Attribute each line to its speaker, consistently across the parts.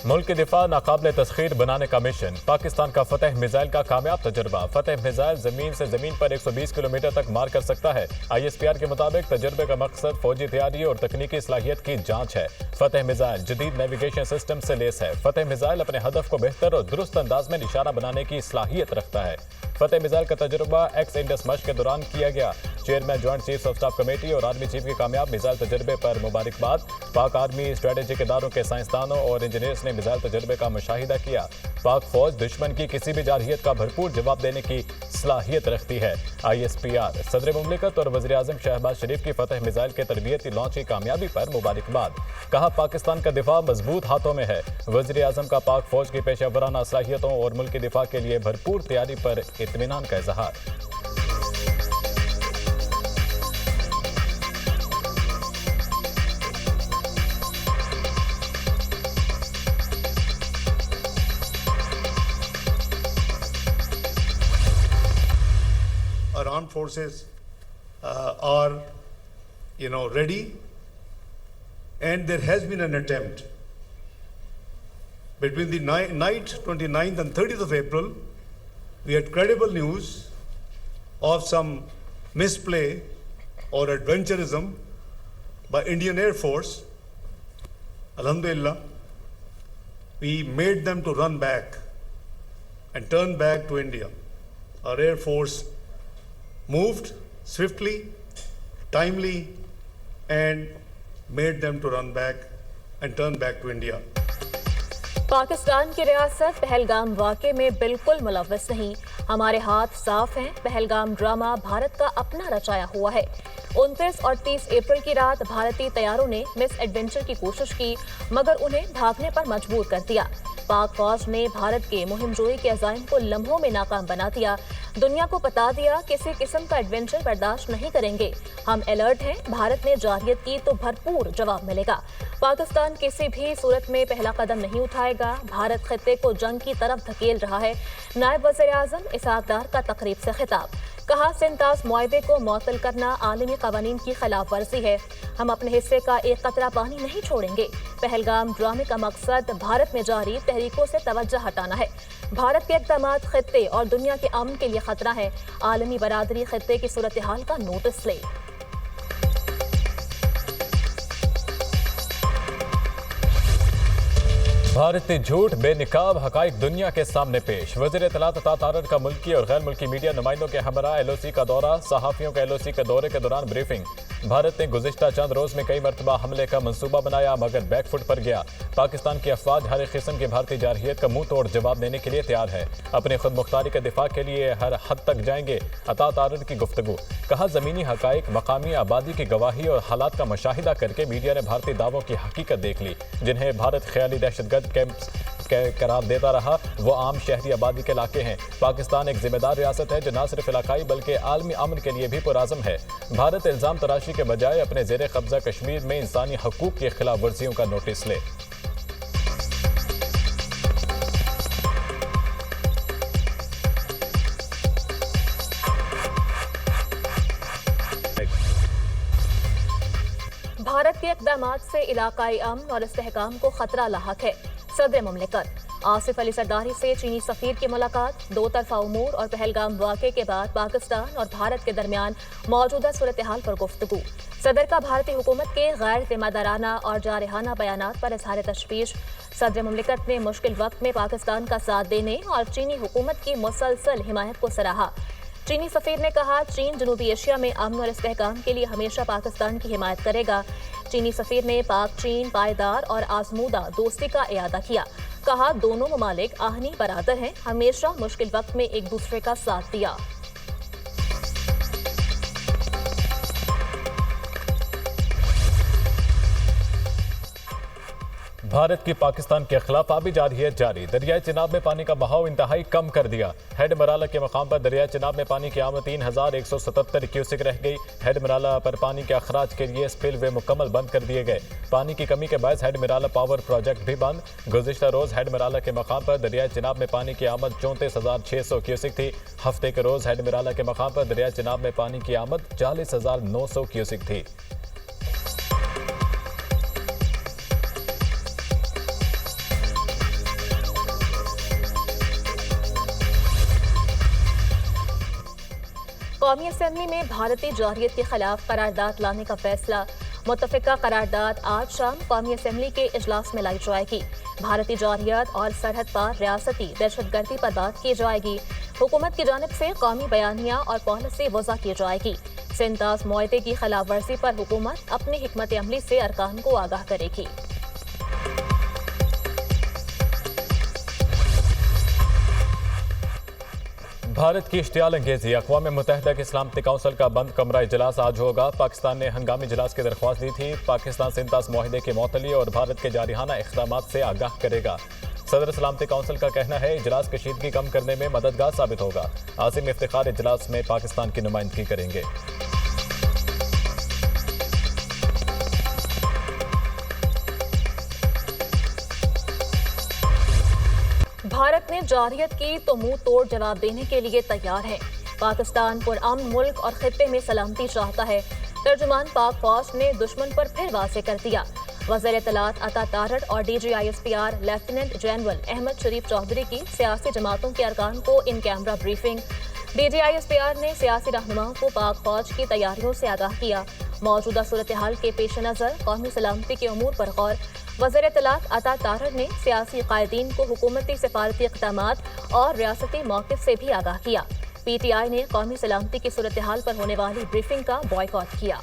Speaker 1: मुल्क की दिफा नाकाबिल तस्खीर बनाने का मिशन। पाकिस्तान का फतेह मिसाइल का कामयाब तजुर्बा। फतेह मिसाइल जमीन से जमीन पर 120 किलोमीटर तक मार कर सकता है। ISPR के मुताबिक तजुर्बे का मकसद फौजी तैयारी और तकनीकी सलाहियत की जांच है। फतेह मिसाइल जदीद नेविगेशन सिस्टम से लेस है। फतेह मिसाइल अपने हदफ को बेहतर और दुरुस्त अंदाज में निशाना बनाने की सलाहियत रखता है। फतेह मिसाइल का तजुर्बा एक्स इंडस मश्क के दौरान किया गया। Chairman joint chiefs of staff committee और आर्मी चीफ के कामयाब मिसाइल तजुर्बे पर मुबारकबाद। पाक आर्मी स्ट्रेटेजिक इदारों के साइंसदानों और इंजीनियर्स ने मिसाइल तजुर्बे का मुशाहिदा किया। पाक फौज दुश्मन की किसी भी जारहियत का भरपूर जवाब देने की सलाहियत रखती है। ISPR सदर मुमलिकत और वज़ीर आज़म शहबाज शरीफ की फतेह मिसाइल के तरबियती लॉन्च की कामयाबी पर मुबारकबाद। कहा, पाकिस्तान का दिफा मजबूत हाथों में है। वज़ीर आज़म का पाक फौज की पेशा वराना सलाहियतों और मुल्क की दिफा के लिए भरपूर तैयारी पर इत्मीनान का इजहार।
Speaker 2: Our armed forces are, ready, and there has been an attempt between the night 29th and 30th of April. We had credible news of some misplay or adventurism by Indian Air Force. Alhamdulillah, we made them to run back and turn back to India. Our Air Force moved swiftly, timely, and made them to run back and turn back to India.
Speaker 3: Pakistan की रियासत पहलगाम वाक़े में बिल्कुल मुलव्वस नहीं। हमारे हाथ साफ हैं। पहलगाम ड्रामा भारत का अपना रचाया हुआ है। 29 और 30 अप्रैल की रात भारतीय तैयारों ने मिस एडवेंचर की कोशिश की, मगर उन्हें भागने पर मजबूर कर दिया। पाक फौज ने भारत के मुहिमजोई के अज़ाइम को लम्हों में नाकाम बना दिया। दुनिया को बता दिया किसी किस्म का एडवेंचर बर्दाश्त नहीं करेंगे। हम अलर्ट हैं। भारत ने जारहियत की तो भरपूर जवाब मिलेगा। पाकिस्तान किसी भी सूरत में पहला कदम नहीं उठाएगा। भारत खित्ते को जंग की तरफ धकेल रहा है। नायब वज़ीर आज़म इसहाक डार का तकरीब से खिताब। कहा, सिंतास मुआहदे को मुअत्तल करना आलमी कवानीन की खिलाफ वर्जी है। हम अपने हिस्से का एक कतरा पानी नहीं छोड़ेंगे। पहलगाम ड्रामे का मकसद भारत में जारी तहरीकों से तवज्जो हटाना है। भारत के इक़दामात खित्ते और दुनिया के अमन के लिए खतरा है। आलमी बरादरी खित्ते की सूरत हाल का नोटिस ले।
Speaker 1: भारतीय झूठ बेनिकाब हकाइक दुनिया के सामने पेश। वज़ीर इत्तलात अता तारड़ का मुल्की और गैर मुल्की मीडिया नुमाइंदों के हमरा LOC का दौरा। सहाफ़ियों का LOC के दौरे के दौरान ब्रीफिंग। भारत ने गुज़िश्ता चंद रोज़ में कई मरतबा हमले का मंसूबा बनाया, मगर बैकफुट पर गया। पाकिस्तान की अफवाज हर एक किस्म की भारतीय जारहियत का मुंह तोड़ जवाब देने के लिए तैयार है। अपनी खुद मुख्तारी के दिफा के लिए हर हद तक जाएंगे। अता तारड़ की गुफ्तगू। कहा, ज़मीनी हकाइक, मकामी आबादी की गवाही और हालात का मुशाहिदा करके मीडिया ने भारतीय दावों की हकीकत देख ली, जिन्हें भारत ख्याली दहशतगर्द कैंप्स करार देता रहा। वो आम शहरी आबादी के इलाके हैं। पाकिस्तान एक जिम्मेदार रियासत है जो न सिर्फ इलाकाई बल्कि आलमी अमन के लिए भी पुरआज़म है। भारत इल्ज़ाम तराशी के बजाय अपने ज़ेरे कब्जा कश्मीर में इंसानी हकूक़ की खिलाफ वर्जियों का नोटिस ले।
Speaker 3: भारत के इक़दामात से इलाकाई अमन और इस्तेहकाम को खतरा लाहक है। सदर मुमलिकत आसिफ अली सरदारी से चीनी सफीर की मुलाकात। दो तरफा उमूर और पहलगाम वाक़े के बाद पाकिस्तान और भारत के दरमियान मौजूदा सूरत हाल पर गुफ्तगू। सदर का भारतीय हुकूमत के गैर जिम्मेदाराना और जारहाना बयानात पर इज़हार तशवीश। सदर मुमलिकत ने मुश्किल वक्त में पाकिस्तान का साथ देने और चीनी हुकूमत की मुसलसल हिमायत को सराहा। चीनी सफीर ने कहा, चीन जनूबी एशिया में अमन और इस्तेहकाम के लिए हमेशा पाकिस्तान की हिमायत करेगा। चीनी सफीर ने पाक चीन पायदार और आजमूदा दोस्ती का इयादा किया। कहा, दोनों ममालिक आहनी बरादर हैं, हमेशा मुश्किल वक्त में एक दूसरे का साथ दिया।
Speaker 1: भारत की पाकिस्तान के खिलाफ आबी जारहियत जारी। दरियाई चिनाब में पानी का बहाव इंतहाई कम कर दिया। हेड मराला के मकाम पर दरियाई चिनाब में पानी की आमद 3177 क्यूसिक रह गई। हेड मराला पर पानी के अखराज के लिए स्पिलवे मुकम्मल बंद कर दिए गए। पानी की कमी के बायस हेड मराला पावर प्रोजेक्ट भी बंद। गुज़िश्ता रोज़ हेड मराला के मकाम पर दरियाई चिनाब में पानी की आमद 34,600 क्यूसिक थी। हफ्ते के रोज़ हेड मराला के मकाम पर दरियाई चिनाब में पानी की आमद 40,900 क्यूसिक थी।
Speaker 3: कौमी असेंबली में भारतीय जारियत के खिलाफ करारदाद लाने का फैसला। मुत्तफिका करारदाद आज शाम कौमी असेंबली के इजलास में लाई जाएगी। भारतीय जारियत और सरहद पार रियासती दहशतगर्दी पर बात की जाएगी। हुकूमत की जानिब से कौमी बयानिया और पॉलिसी वज़ा की जाएगी। सिंतास मुआहदे की खिलाफ वर्जी पर हुकूमत अपनी हिकमत अमली से अरकान को आगाह करेगी।
Speaker 1: भारत की इश्तियाल अंगेजी। अक़वाम मुत्तहिदा की सलामती कौंसिल का बंद कमरा इजलास आज होगा। पाकिस्तान ने हंगामी इजलास की दरख्वास्त दी थी। पाकिस्तान सिंतास मुआहदे के मुअत्तली और भारत के जारिहाना इक़दामात से आगाह करेगा। सदर सलामती कौंसिल का कहना है इजलास कशीदगी कम करने में मददगार साबित होगा। आसिम इफ्तिखार इजलास में पाकिस्तान की नुमाइंदगी करेंगे।
Speaker 3: भारत ने जारियत की तो मुंह तोड़ जवाब देने के लिए तैयार है। पाकिस्तान पुरअमन मुल्क और खित्ते में सलामती चाहता है। तर्जुमान पाक फौज ने दुश्मन पर फिर वाज़ेह कर दिया। वज़ीर इत्तलात अता तारड़ और DGISPR लेफ्टिनेंट जनरल अहमद शरीफ चौधरी की सियासी जमातों के अरकान को इन कैमरा ब्रीफिंग। DGISPR ने सियासी रहनुमाओं को पाक फौज की तैयारियों से आगाह किया। मौजूदा सूरत हाल के पेश नज़र कौमी सलामती के अमूर पर गौर। वज़ीर इत्तलात अता तारड़ ने सियासी कायदीन को हुकूमती सिफारती इक़दामात और रियासती मौक़िफ़ से भी आगाह किया। PTI ने कौमी सलामती की सूरत हाल पर होने वाली ब्रीफिंग का बॉयकॉट किया।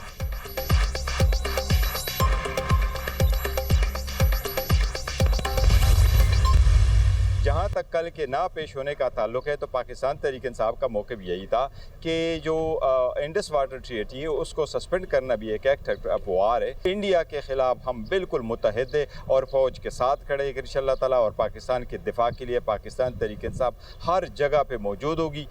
Speaker 4: जहाँ तक कल के ना पेश होने का ताल्लुक है तो पाकिस्तान तहरीक इंसाफ का मौक़िफ़ यही था कि जो इंडस वाटर ट्रीटी है उसको सस्पेंड करना भी एक एक्ट ऑफ वार है। इंडिया के ख़िलाफ़ हम बिल्कुल मुत्तहिद है और फ़ौज के साथ खड़े इंशाअल्लाह ताला और पाकिस्तान के दिफा के लिए पाकिस्तान तहरीक इंसाफ हर जगह पर मौजूद होगी।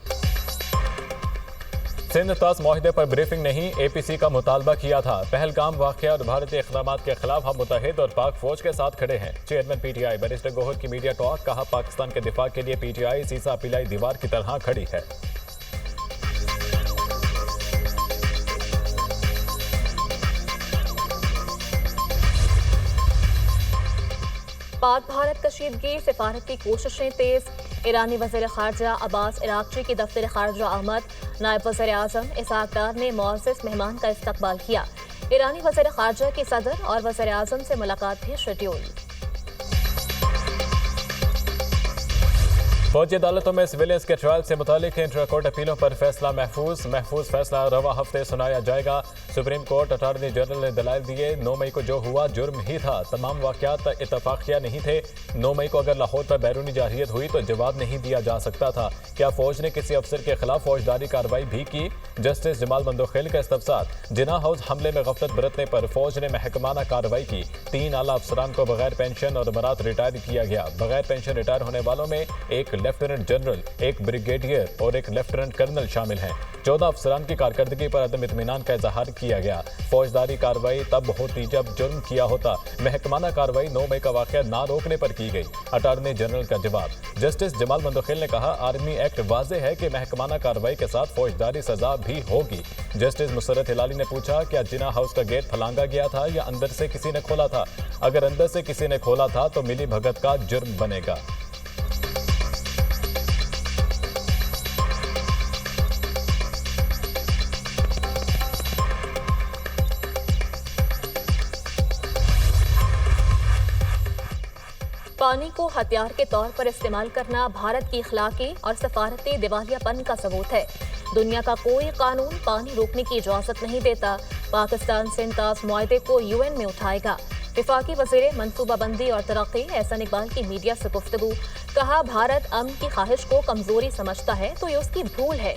Speaker 1: सिंध तास मुआहदे पर ब्रीफिंग नहीं, APC का मुतालबा किया था। पहलगाम वाक़या और भारतीय इक़दामात के खिलाफ हम मुत्तहिद और पाक फौज के साथ खड़े हैं। चेयरमैन PTI बैरिस्टर गोहर की मीडिया टॉक। कहा पाकिस्तान के दिफा के लिए PTI सीसा पिलाई दीवार की तरह खड़ी है।
Speaker 3: पाक भारत कशीदगी सिफारती कोशिशें तेज। ईरानी वज़ीर ख़ारजा अब्बास इराक़ची की दफ्तर ख़ारजा आमद। नायब वज़ीर आज़म इसहाक़ डार ने मुअज़्ज़ज़ मेहमान का इस्तकबाल किया। ईरानी वज़ीर ख़ारजा की सदर और वज़ीर आज़म से मुलाकात भी शेड्यूल।
Speaker 1: फौजी अदालतों में सिविलियंस के ट्रायल से मुतालिक इंटर कोर्ट अपीलों पर फैसला महफूज फैसला रवा हफ्ते सुनाया जाएगा। सुप्रीम कोर्ट अटॉर्नी जनरल ने दलाइल दिए। 9 मई को जो हुआ जुर्म ही था, तमाम वाक़यात इत्तफाक़िया नहीं थे। 9 मई को अगर लाहौर पर बैरूनी जारहियत हुई तो जवाब नहीं दिया जा सकता था। क्या फौज ने किसी अफसर के खिलाफ फौजदारी कार्रवाई भी की? जस्टिस जमाल मंदोखेल का इस्तफसार। जिना हाउस हमले में गफलत बरतने पर फौज ने महकमाना कार्रवाई की। 3 आला अफसरान को बगैर पेंशन और मरात रिटायर किया गया। बगैर पेंशन रिटायर होने वालों में एक लेफ्टिनेंट जनरल, एक ब्रिगेडियर और एक लेफ्टिनेंट कर्नल शामिल हैं। 14 अफसरान की कारकर्दगी पर अदम इत्मीनान का इजहार किया गया। फौजदारी कार्रवाई तब होती जब जुर्म किया होता। महकमाना कार्रवाई 9 मई का वाक़या ना रोकने पर की गई। अटॉर्नी जनरल का जवाब। जस्टिस जमाल मंदोखेल ने कहा आर्मी एक्ट वाज़ेह है कि महकमाना कार्रवाई के साथ फौजदारी सजा भी होगी। जस्टिस मुसर्रत हिलाली ने पूछा क्या जिना हाउस का गेट फलांगा गया था या अंदर से किसी ने खोला था? अगर अंदर से किसी ने खोला था तो मिली भगत का जुर्म बनेगा।
Speaker 3: पानी को हथियार के तौर पर इस्तेमाल करना भारत की इखलाकी और सफारती दिवालियापन का सबूत है। दुनिया का कोई कानून पानी रोकने की इजाजत नहीं देता। पाकिस्तान सिंतास मुआहदे को UN में उठाएगा। विफाकी वज़ीर मनसूबाबंदी और तरक्की एहसान इकबाल की मीडिया से गुफ्तगू। कहा भारत अमन की ख्वाहिश को कमजोरी समझता है तो ये उसकी भूल है।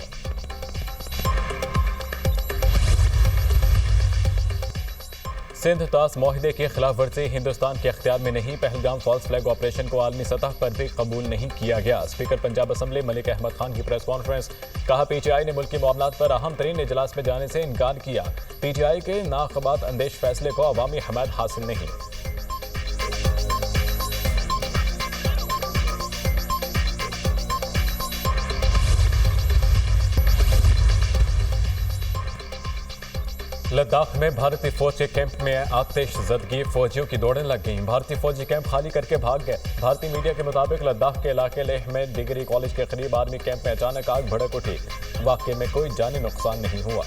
Speaker 1: सिंध तास मुआहदे की खिलाफ वर्जी हिंदुस्तान के अख्तियार में नहीं। पहलगाम फॉल्स फ्लैग ऑपरेशन को आलमी सतह पर भी कबूल नहीं किया गया। स्पीकर पंजाब असम्बली मलिक अहमद खान की प्रेस कॉन्फ्रेंस। कहा PTI ने मुल्की मामलात पर अहम तरीन इजलास में जाने से इनकार किया। PTI के नाखबात अंदेश फैसले को अवामी हमायत हासिल नहीं। लद्दाख में भारतीय फौज के कैंप में आतिशज़दगी, फौजियों की दौड़ें लग गईं। भारतीय फौजी कैंप खाली करके भाग गए। भारतीय मीडिया के मुताबिक लद्दाख के इलाके लेह में डिग्री कॉलेज के करीब आर्मी कैंप में अचानक आग भड़क उठी। वाकये में कोई जानी नुकसान नहीं हुआ।